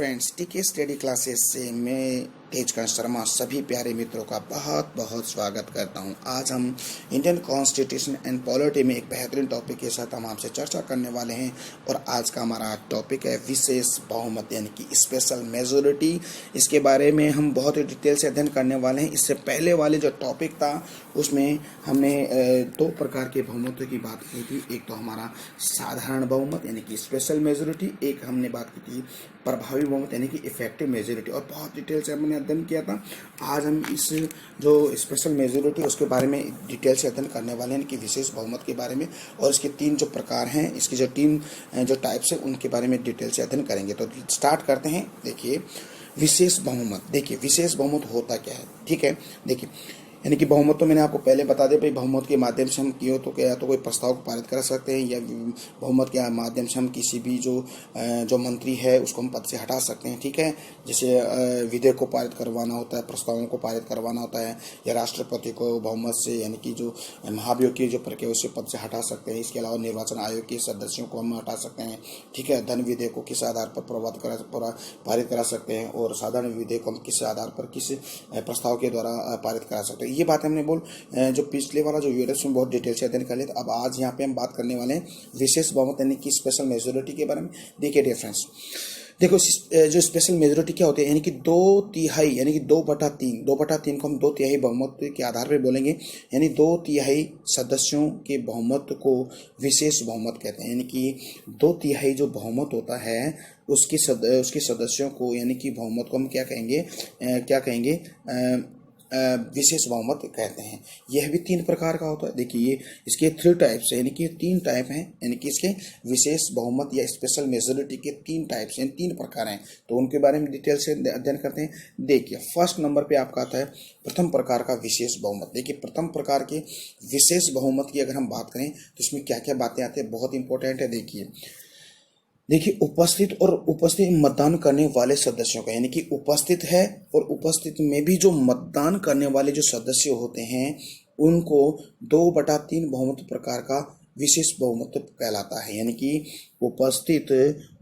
Friends, टीके study classes से मैं तेजकांत शर्मा सभी प्यारे मित्रों का बहुत बहुत स्वागत करता हूं। आज हम इंडियन कॉन्स्टिट्यूशन एंड पॉलिटी में एक बेहतरीन टॉपिक के साथ हम आपसे चर्चा करने वाले हैं। और आज का हमारा टॉपिक है विशेष बहुमत यानी कि स्पेशल मेजोरिटी। इसके बारे में हम बहुत ही डिटेल से अध्ययन करने वाले हैं। इससे पहले वाले जो टॉपिक था उसमें हमने दो प्रकार के बहुमतों की बात की थी। एक तो हमारा साधारण बहुमत यानी कि स्पेशल मेजोरिटी, एक हमने बात की थी प्रभावी बहुमत यानी कि इफेक्टिव मेजोरिटी, और बहुत डिटेल से हमने अध्ययन किया था। आज हम इस जो स्पेशल मेजोरिटी उसके बारे में डिटेल से अध्ययन करने वाले हैं कि विशेष बहुमत के बारे में, और इसके तीन जो प्रकार हैं, इसकी जो तीन जो टाइप्स हैं उनके बारे में डिटेल से अध्ययन करेंगे। तो स्टार्ट करते हैं। देखिए विशेष बहुमत, देखिए विशेष बहुमत होता क्या है। ठीक है, देखिए यानी कि बहुमत तो मैंने आपको पहले बता दिया भाई, बहुमत के माध्यम से हम किए तो क्या तो कोई प्रस्ताव को पारित कर सकते हैं, या बहुमत के माध्यम से हम किसी भी जो मंत्री है उसको हम पद से हटा सकते हैं। ठीक है, जैसे विधेयक को पारित करवाना होता है, प्रस्तावों को पारित करवाना होता है, या राष्ट्रपति को बहुमत से यानी कि जो महाभियोग की जो प्रक्रिया उससे पद से हटा सकते हैं। इसके अलावा निर्वाचन आयोग के सदस्यों को हम हटा सकते हैं। ठीक है, धन विधेयक को किस आधार पर पारित करा सकते हैं, और साधारण विधेयक को हम किस आधार पर किस प्रस्ताव के द्वारा पारित करा सकते हैं। ये बात हमने जो पिछले वाला जो वीडियो उसमें बहुत डिटेल से अध्ययन कर लिया। अब आज यहाँ पे हम बात करने वाले हैं विशेष बहुमत यानी कि स्पेशल मेजोरिटी के बारे में। देखिए डिफरेंस, देखो जो स्पेशल मेजोरिटी क्या होती है, यानी कि 2/3 यानी कि 2/3 को हम 2/3 बहुमत के आधार पर बोलेंगे। यानी 2/3 सदस्यों के बहुमत को विशेष बहुमत कहते हैं। यानी कि 2/3 जो बहुमत होता है उसके सदस्यों को यानी कि बहुमत को हम क्या कहेंगे विशेष बहुमत कहते हैं। यह भी तीन प्रकार का होता है। देखिए इसके 3 टाइप्स है, यानी कि 3 टाइप हैं, यानी कि इसके विशेष बहुमत या स्पेशल मेजोरिटी के 3 टाइप्स हैं, 3 प्रकार हैं। तो उनके बारे में डिटेल से अध्ययन करते हैं। देखिए फर्स्ट नंबर पे आपका आता है प्रथम प्रकार का विशेष बहुमत। देखिए प्रथम प्रकार के विशेष बहुमत की अगर हम बात करें तो इसमें क्या क्या बातें आती है, बहुत इंपॉर्टेंट है। देखिए उपस्थित मतदान करने वाले सदस्यों का, यानी कि उपस्थित है और उपस्थित में भी जो मतदान करने वाले जो सदस्य होते हैं उनको 2/3 बहुमत प्रकार का विशेष बहुमत कहलाता है। यानी कि उपस्थित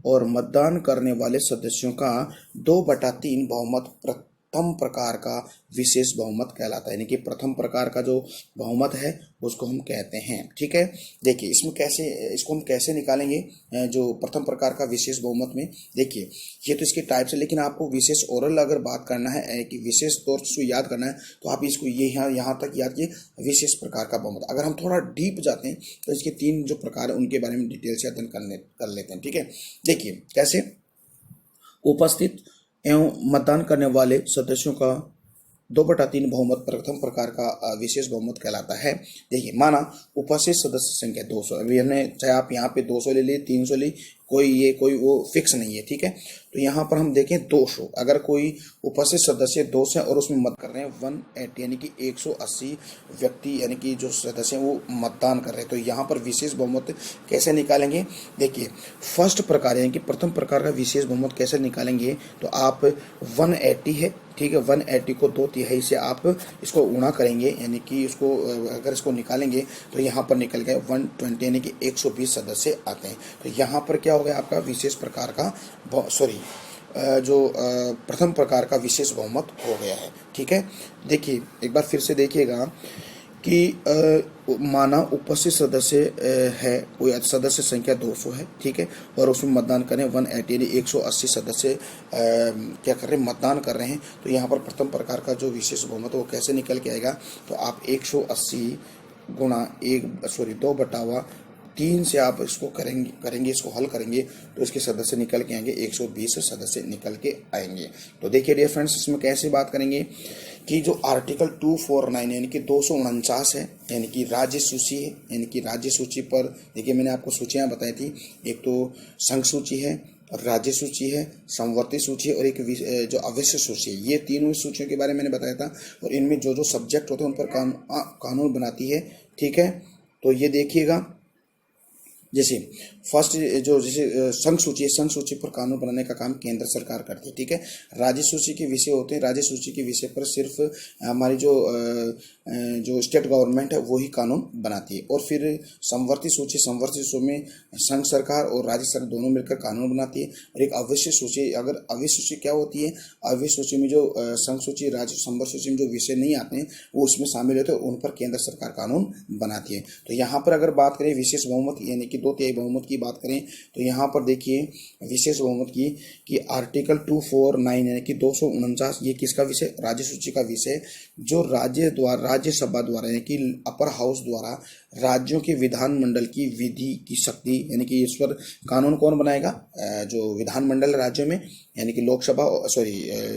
और मतदान करने वाले सदस्यों का 2/3 बहुमत प्रथम प्रकार का विशेष बहुमत कहलाता है। यानी कि प्रथम प्रकार का जो बहुमत है उसको हम कहते हैं। ठीक है, देखिए इसको हम कैसे निकालेंगे जो प्रथम प्रकार का विशेष बहुमत में। देखिए ये तो इसके टाइप्स है, लेकिन आपको विशेष ओरल अगर बात करना है कि विशेष तौर से याद करना है तो आप इसको ये यहाँ तक याद किए विशेष प्रकार का बहुमत। अगर हम थोड़ा डीप जाते हैं तो इसके 3 जो प्रकार है उनके बारे में डिटेल से अध्ययन कर लेते हैं। ठीक है, देखिए कैसे उपस्थित एवं मतदान करने वाले सदस्यों का 2/3 बहुमत प्रथम प्रकार का विशेष बहुमत कहलाता है। देखिए माना उपस्थित सदस्य संख्या 200, अभी हमने चाहे आप यहाँ पे 200 ले लिए 300 ले, कोई वो फिक्स नहीं है। ठीक है, तो यहाँ पर हम देखें 200, अगर कोई उपस्थित सदस्य 200 है और उसमें मत कर रहे हैं 180 यानी कि 180 व्यक्ति यानी कि जो सदस्य हैं वो मतदान कर रहे हैं, तो यहाँ पर विशेष बहुमत कैसे निकालेंगे। देखिए फर्स्ट प्रकार यानी कि प्रथम प्रकार का विशेष बहुमत कैसे निकालेंगे, तो आप 180 है, ठीक है, 180 को 2/3 से आप इसको गुणा करेंगे, यानी कि इसको अगर इसको निकालेंगे तो यहाँ पर निकल गए 120 यानी कि 120 सदस्य आते हैं। तो यहाँ पर क्या हो गया आपका विशेष प्रकार का प्रथम प्रकार का विशेष बहुमत हो गया है। ठीक है, देखिए एक बार फिर से देखिएगा कि माना उपस्थित सदस्य है, कोई सदस्य संख्या 200 है, ठीक है, और उसमें मतदान करें 180 यानी 180 सदस्य क्या कर रहे हैं, मतदान कर रहे हैं। तो यहाँ पर प्रथम प्रकार का जो विशेष बहुमत वो कैसे निकल के आएगा, तो आप 180 गुणा 2/3 से आप इसको करेंगे इसको हल करेंगे तो इसके सदस्य निकल के आएंगे 120 सदस्य निकल के आएंगे। तो देखिए डियर फ्रेंड्स, इसमें कैसे बात करेंगे कि जो आर्टिकल 249 यानी कि 249 है, यानी कि राज्य सूची है, यानी कि राज्य सूची पर देखिए मैंने आपको सूचियाँ बताई थी, एक तो संघ सूची है, राज्य सूची है, समवर्ती सूची है, और एक जो अवश्य सूची है। ये तीनों सूचियों के बारे में मैंने बताया था, और इनमें जो सब्जेक्ट होते हैं उन पर कानून बनाती है। ठीक है, तो ये देखिएगा जैसे फर्स्ट जो जैसे संघ सूची है, संघ सूची पर कानून बनाने का काम केंद्र सरकार करती है, ठीक है। राज्य सूची के विषय होते हैं, राज्य सूची के विषय पर सिर्फ हमारी जो स्टेट गवर्नमेंट है वही कानून बनाती है। और फिर समवर्ती सूची, समवर्ती सूची में संघ सरकार और राज्य सरकार दोनों मिलकर कानून बनाती है। और एक अवश्य सूची, अगर अवश्य सूची क्या होती है, अवश्य सूची में जो संघ सूची, राज्य समवर्ती सूची में जो विषय नहीं आते हैं वो उसमें शामिल होते हैं, उन पर केंद्र सरकार कानून बनाती है। तो यहाँ पर अगर बात करें विशेष बहुमत यानी कि 2/3 बहुमत की बात करें तो यहाँ पर देखिए विशेष बहुमत की कि आर्टिकल 249 यानी कि 249 ये किसका विषय, राज्य सूची का विषय, जो राज्यसभा द्वारा यानी कि अपर हाउस द्वारा राज्यों के विधानमंडल की विधि की शक्ति यानी कि इस पर कानून कौन बनाएगा, जो विधानमंडल राज्यों में यानी कि लोकसभा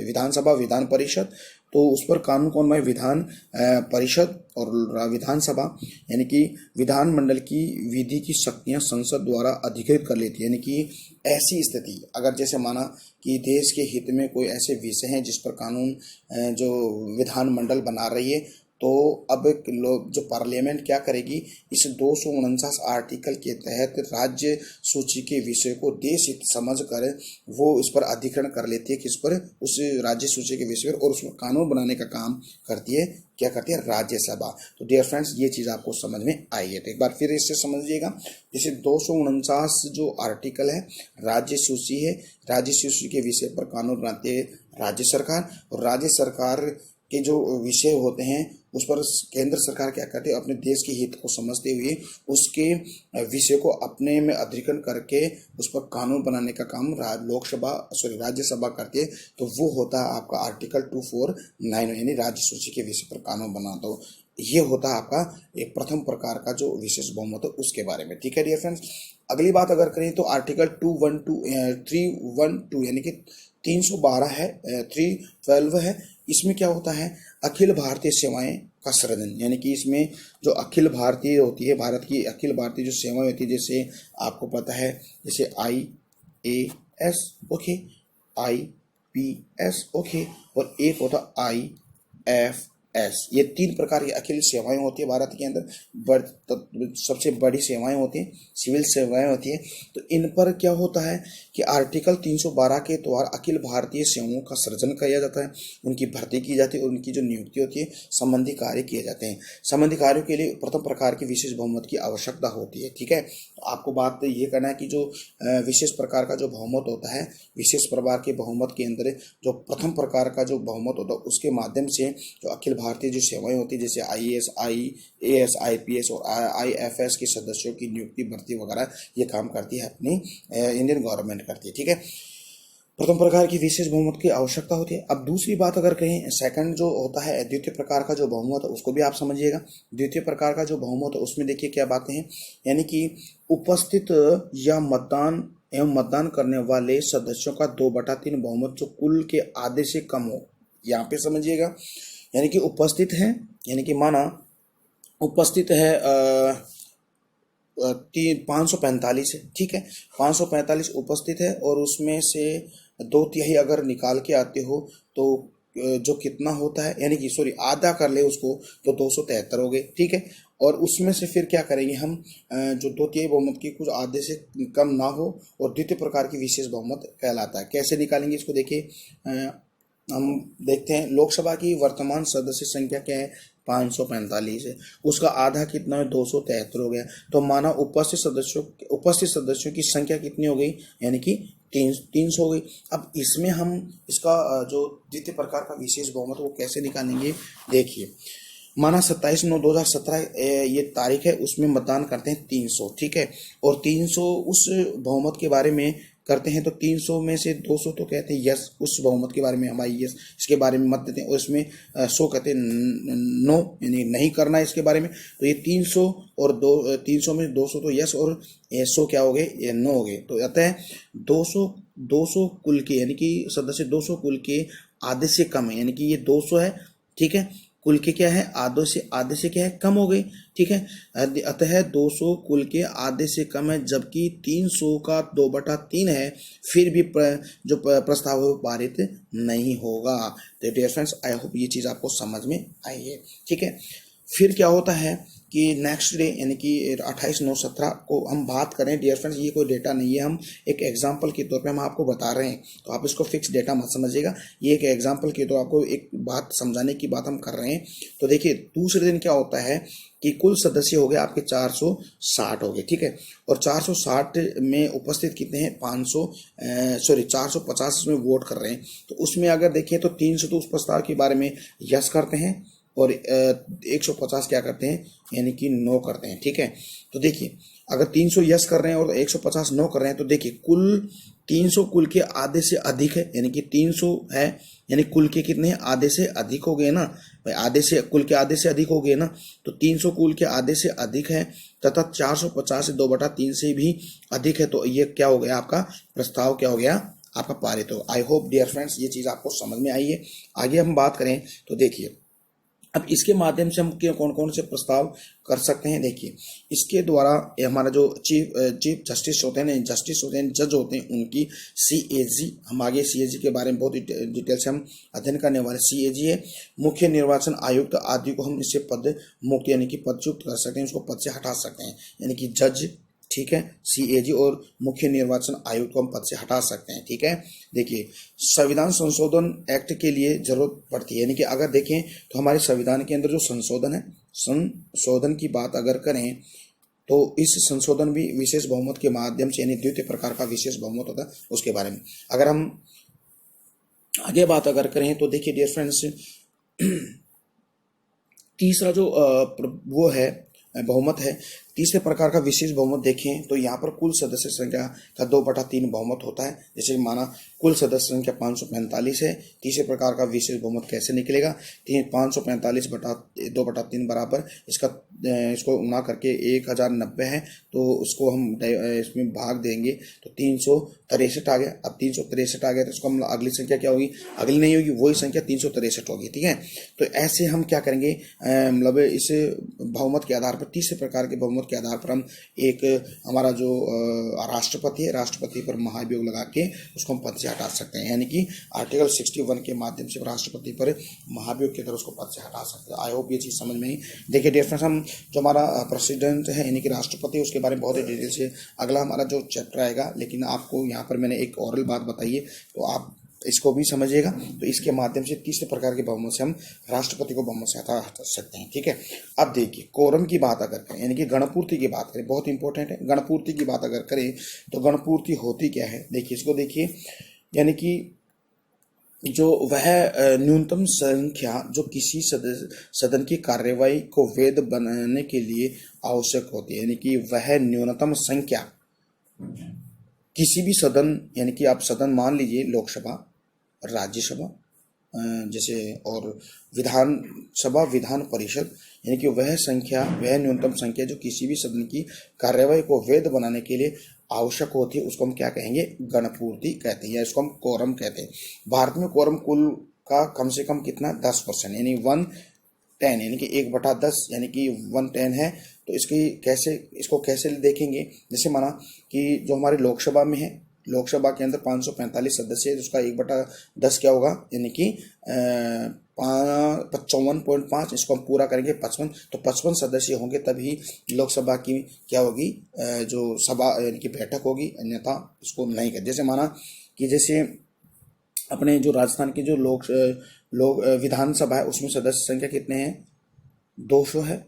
विधानसभा, विधान परिषद, तो उस पर कानून कौन बनाए, विधान परिषद और विधानसभा यानी कि विधानमंडल की विधि की शक्तियां संसद द्वारा अधिकृत कर लेती है। यानी कि ऐसी स्थिति अगर जैसे माना कि देश के हित में कोई ऐसे विषय हैं जिस पर कानून जो विधानमंडल बना रही है, तो अब लोग जो पार्लियामेंट क्या करेगी, इस 249 आर्टिकल के तहत राज्य सूची के विषय को देश हित समझ कर वो इस पर अधिग्रहण कर लेती है, किस पर, उस राज्य सूची के विषय पर, और उसमें कानून बनाने का काम करती है, क्या करती है, राज्यसभा। तो डियर फ्रेंड्स ये चीज़ आपको समझ में आई है। तो एक बार फिर इससे समझिएगा, जैसे 249 जो आर्टिकल है राज्य सूची है, राज्य सूची के विषय पर कानून बनाते हैं राज्य सरकार, और राज्य सरकार के जो विषय होते हैं उस पर केंद्र सरकार क्या करती है, अपने देश के हित को समझते हुए उसके विषय को अपने में अधिग्रहण करके उस पर कानून बनाने का काम राज्यसभा करती है। तो वो होता है आपका आर्टिकल 249 यानी राज्य सूची के विषय पर कानून बनाता हो। ये होता है आपका एक प्रथम प्रकार का जो विशेष बहुमत है उसके बारे में, ठीक है डियर फ्रेंड्स। अगली बात अगर करें तो आर्टिकल 312 यानी कि 312 है, 312 है। इसमें क्या होता है, अखिल भारतीय सेवाएं का सृजन, यानी कि इसमें जो अखिल भारतीय होती है, भारत की अखिल भारतीय जो सेवाएं होती है, जैसे आपको पता है जैसे IAS ओके, IPS ओके, और एक होता IFS। ये 3 प्रकार की अखिल सेवाएं होती है भारत के अंदर, सबसे बड़ी सेवाएं होती हैं, सिविल सेवाएं होती हैं। तो इन पर क्या होता है कि आर्टिकल 312 के द्वारा अखिल भारतीय सेवाओं का सृजन किया जाता है, उनकी भर्ती की जाती है और उनकी जो नियुक्ति होती है संबंधी कार्य किए जाते हैं। संबंधी कार्यों के लिए प्रथम प्रकार की विशेष बहुमत की आवश्यकता होती है, ठीक है। तो आपको बात ये करना है कि जो विशेष प्रकार का जो बहुमत होता है, विशेष प्रकार के बहुमत के अंदर जो प्रथम प्रकार का जो बहुमत होता है उसके माध्यम से जो अखिल भारतीय जो सेवाएं होती है जैसे IAS, IAS, IPS और IFS के सदस्यों की नियुक्ति, भर्ती वगैरह ये काम करती है अपनी इंडियन गवर्नमेंट करती है, ठीक है। प्रथम प्रकार की विशेष बहुमत की आवश्यकता होती है। अब दूसरी बात अगर कहें, सेकंड जो होता है द्वितीय प्रकार का जो बहुमत है उसको भी आप समझिएगा। द्वितीय प्रकार का जो बहुमत है उसमें देखिए क्या बातें हैं, यानी कि उपस्थित या मतदान करने वाले सदस्यों का 2/3 बहुमत जो कुल के आधे से कम हो, यहाँ पे समझिएगा। यानी कि उपस्थित है, यानी कि माना उपस्थित है 545 है, ठीक है, 545 उपस्थित है और उसमें से 2/3 अगर निकाल के आते हो तो जो कितना होता है, यानी कि आधा कर ले उसको तो 273 हो गए, ठीक है। और उसमें से फिर क्या करेंगे हम, जो 2/3 बहुमत की कुछ आधे से कम ना हो और द्वितीय प्रकार की विशेष बहुमत कहलाता है। कैसे निकालेंगे इसको देखिए, हम देखते हैं लोकसभा की वर्तमान सदस्य संख्या क्या है, 545 है, उसका आधा कितना है, 273 हो गया। तो माना उपस्थित सदस्यों की संख्या कितनी हो गई, यानी कि 300 हो गई। अब इसमें हम इसका जो द्वितीय प्रकार का विशेष बहुमत वो कैसे निकालेंगे, देखिए माना 27/9/2017 ये तारीख है, उसमें मतदान करते हैं 300, ठीक है। और 300 उस बहुमत के बारे में करते हैं तो 300 में से 200 तो कहते हैं यस, उस बहुमत के बारे में हमारी यस, इसके बारे में मत देते हैं, और इसमें 100 कहते हैं नो, यानी नहीं करना है इसके बारे में। तो ये 300 और 300 में 200 तो यस और 100 क्या हो गए, ये नो हो गए। तो अतः 200 कुल के, यानी कि सदस्य 200 कुल के आधे से कम है, यानी कि ये 200 है, ठीक है, कुल के क्या है, आधे से क्या है, कम हो गई, ठीक है। अतः 200 कुल के आधे से कम है, जबकि 300 का 2/3 है, फिर भी जो प्रस्ताव है वो पारित नहीं होगा। तो डियर फ्रेंड्स, आई होप ये चीज़ आपको समझ में आई है, ठीक है। फिर क्या होता है कि नेक्स्ट डे यानी कि 28/9/17 को हम बात करें डियर फ्रेंड्स, ये कोई डेटा नहीं है, हम एक एग्जांपल के तौर पे हम आपको बता रहे हैं, तो आप इसको फिक्स डेटा मत समझिएगा, ये एक एग्जांपल के तौर आपको एक बात समझाने की बात हम कर रहे हैं। तो देखिए दूसरे दिन क्या होता है कि कुल सदस्य हो गए आपके 460 हो गए, ठीक है, और 460 में उपस्थित कितने हैं 450 इसमें वोट कर रहे हैं। तो उसमें अगर देखें तो 300 तो उस प्रस्ताव के बारे में यस करते हैं और 150 क्या करते हैं यानी कि नो करते हैं, ठीक है। तो देखिए अगर 300 यस कर रहे हैं और 150 नो कर रहे हैं तो देखिए कुल 300 कुल के आधे से अधिक है, यानी कि 300 है यानी कुल के कितने हैं आधे से अधिक हो गए ना भाई, आधे से कुल के आधे से अधिक हो गए ना, तो 300 कुल के आधे से अधिक है तथा 450 से 2/3 से भी अधिक है, तो ये क्या हो गया आपका प्रस्ताव क्या हो गया आपका पारित हो। आई होप डियर फ्रेंड्स ये चीज़ आपको समझ में आई है। आगे हम बात करें तो देखिए अब इसके माध्यम से हम कौन कौन से प्रस्ताव कर सकते हैं। देखिए इसके द्वारा हमारा जो चीफ जस्टिस होते हैं, जस्टिस होते हैं, जज होते हैं, उनकी CAG, हम आगे CAG के बारे में बहुत डिटेल से हम अध्ययन करने वाले। CAG है मुख्य निर्वाचन आयुक्त आदि को हम इससे पद मुक्त यानी कि पदच्युत कर सकते हैं, उसको पद से हटा सकते हैं, यानी कि जज, ठीक है, CAG और मुख्य निर्वाचन आयुक्त को हम पद से हटा सकते हैं, ठीक है। देखिए संविधान संशोधन एक्ट के लिए जरूरत पड़ती है, यानी कि अगर देखें तो हमारे संविधान के अंदर जो संशोधन है, संशोधन की बात अगर करें तो इस संशोधन भी विशेष बहुमत के माध्यम से यानी द्वितीय प्रकार का विशेष बहुमत होता है, उसके बारे में अगर हम आगे बात अगर करें तो देखिए डियर फ्रेंड्स तीसरा जो वो है बहुमत है, तीसरे प्रकार का विशेष बहुमत देखें तो यहाँ पर कुल सदस्य संख्या का 2/3 बहुमत होता है। जैसे माना कुल सदस्य संख्या 545 है, तीसरे प्रकार का विशेष बहुमत कैसे निकलेगा, 545/2/3 बराबर इसको गुणा करके 1090 है, तो उसको हम इसमें भाग देंगे तो 363 आ गया। अब 363 आ गया तो उसको हम अगली संख्या क्या होगी, अगली नहीं होगी, वही संख्या 363 होगी, ठीक है। तो ऐसे हम क्या करेंगे मतलब इस बहुमत के आधार पर, तीसरे प्रकार के बहुमत के आधार पर हम एक हमारा जो राष्ट्रपति है, राष्ट्रपति पर महाभियोग लगा के उसको हम पद से हटा सकते हैं, यानी कि आर्टिकल 61 के माध्यम से राष्ट्रपति पर महाभियोग के तरह उसको पद से हटा सकते हैं। आई होप ये चीज़ समझ में आई। देखिए डियर फ्रेंड्स हम जो हमारा प्रेसिडेंट है यानी कि राष्ट्रपति, उसके बारे में बहुत ही डिटेल से अगला हमारा जो चैप्टर आएगा, लेकिन आपको यहाँ पर मैंने एक ओरल बात बताई है तो आप इसको भी समझिएगा। तो इसके माध्यम से तीसरे प्रकार के बहुमत से हम राष्ट्रपति को बहुमत से हटा सकते हैं, ठीक है। अब देखिए कोरम की बात अगर करें यानी कि गणपूर्ति की बात करें, बहुत इंपॉर्टेंट है। गणपूर्ति की बात अगर करें तो गणपूर्ति होती क्या है, देखिए इसको देखिए, यानी कि जो वह न्यूनतम संख्या जो किसी सदन की कार्यवाही को वैध बनाने के लिए आवश्यक होती है, यानी कि वह न्यूनतम संख्या किसी भी सदन, यानी कि आप सदन मान लीजिए लोकसभा, राज्यसभा जैसे और विधानसभा, विधान परिषद, यानी कि वह संख्या, वह न्यूनतम संख्या जो किसी भी सदन की कार्यवाही को वैध बनाने के लिए आवश्यक होती है, उसको हम क्या कहेंगे, गणपूर्ति कहते हैं या इसको हम कोरम कहते हैं। भारत में कोरम कुल का कम से कम कितना 10% यानी 110 यानी कि 1/10 यानी कि 110 है। तो इसको कैसे देखेंगे, जैसे माना कि जो हमारे लोकसभा में है, लोकसभा के अंदर 545 सदस्य है, जिसका 1/10 क्या होगा यानी कि 55.5, इसको हम पूरा करेंगे 55, तो 55 सदस्य होंगे तभी लोकसभा की क्या होगी जो सभा यानी कि बैठक होगी, अन्यथा इसको नहीं कर। जैसे माना कि जैसे अपने जो राजस्थान की जो लोक विधानसभा है उसमें सदस्य संख्या कितने हैं, 200 है,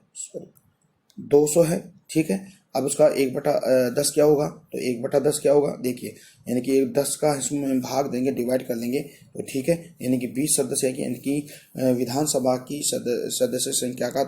200 है, ठीक है। अब उसका 1/10 क्या होगा, तो 1/10 क्या होगा देखिए, यानी कि 10 का इसमें भाग देंगे, डिवाइड कर लेंगे तो ठीक है, यानी कि 20 सदस्य है, यानी कि विधानसभा की सदस्य संख्या का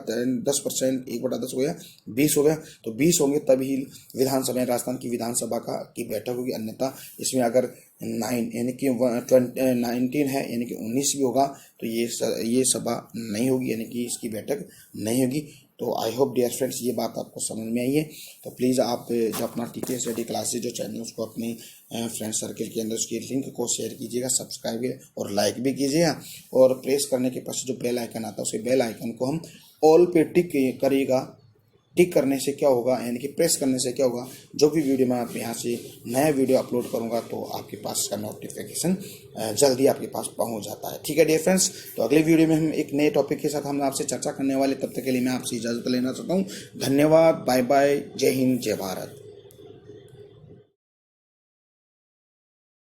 10% 1/10 हो गया, 20 हो गया, तो 20 होंगे तभी विधानसभा, राजस्थान की विधानसभा की बैठक होगी, अन्यथा इसमें अगर 9 यानी कि 19 है यानी कि 19 भी होगा तो ये सभा नहीं होगी, यानी कि इसकी बैठक नहीं होगी। तो आई होप डियर फ्रेंड्स ये बात आपको समझ में आई है। तो प्लीज़ आप जो अपना टीके स्टडी क्लासेज जो चैनल उसको अपने फ्रेंड सर्कल के अंदर उसकी लिंक को शेयर कीजिएगा, सब्सक्राइब और लाइक भी कीजिएगा, और प्रेस करने के पश्चात जो बेल आइकन आता है उसे बेल आइकन को हम ऑल पे टिक करिएगा, टिक करने से क्या होगा, यानी कि प्रेस करने से क्या होगा, जो भी वीडियो मैं आप यहाँ से नया वीडियो अपलोड करूँगा तो आपके पास इसका नोटिफिकेशन जल्दी आपके पास पहुँच जाता है। ठीक है डियर फ्रेंड्स, तो अगले वीडियो में हम एक नए टॉपिक के साथ हम आपसे चर्चा करने वाले, तब तक के लिए मैं आपसे इजाज़त लेना चाहता हूँ। धन्यवाद, बाय बाय, जय हिंद, जय भारत।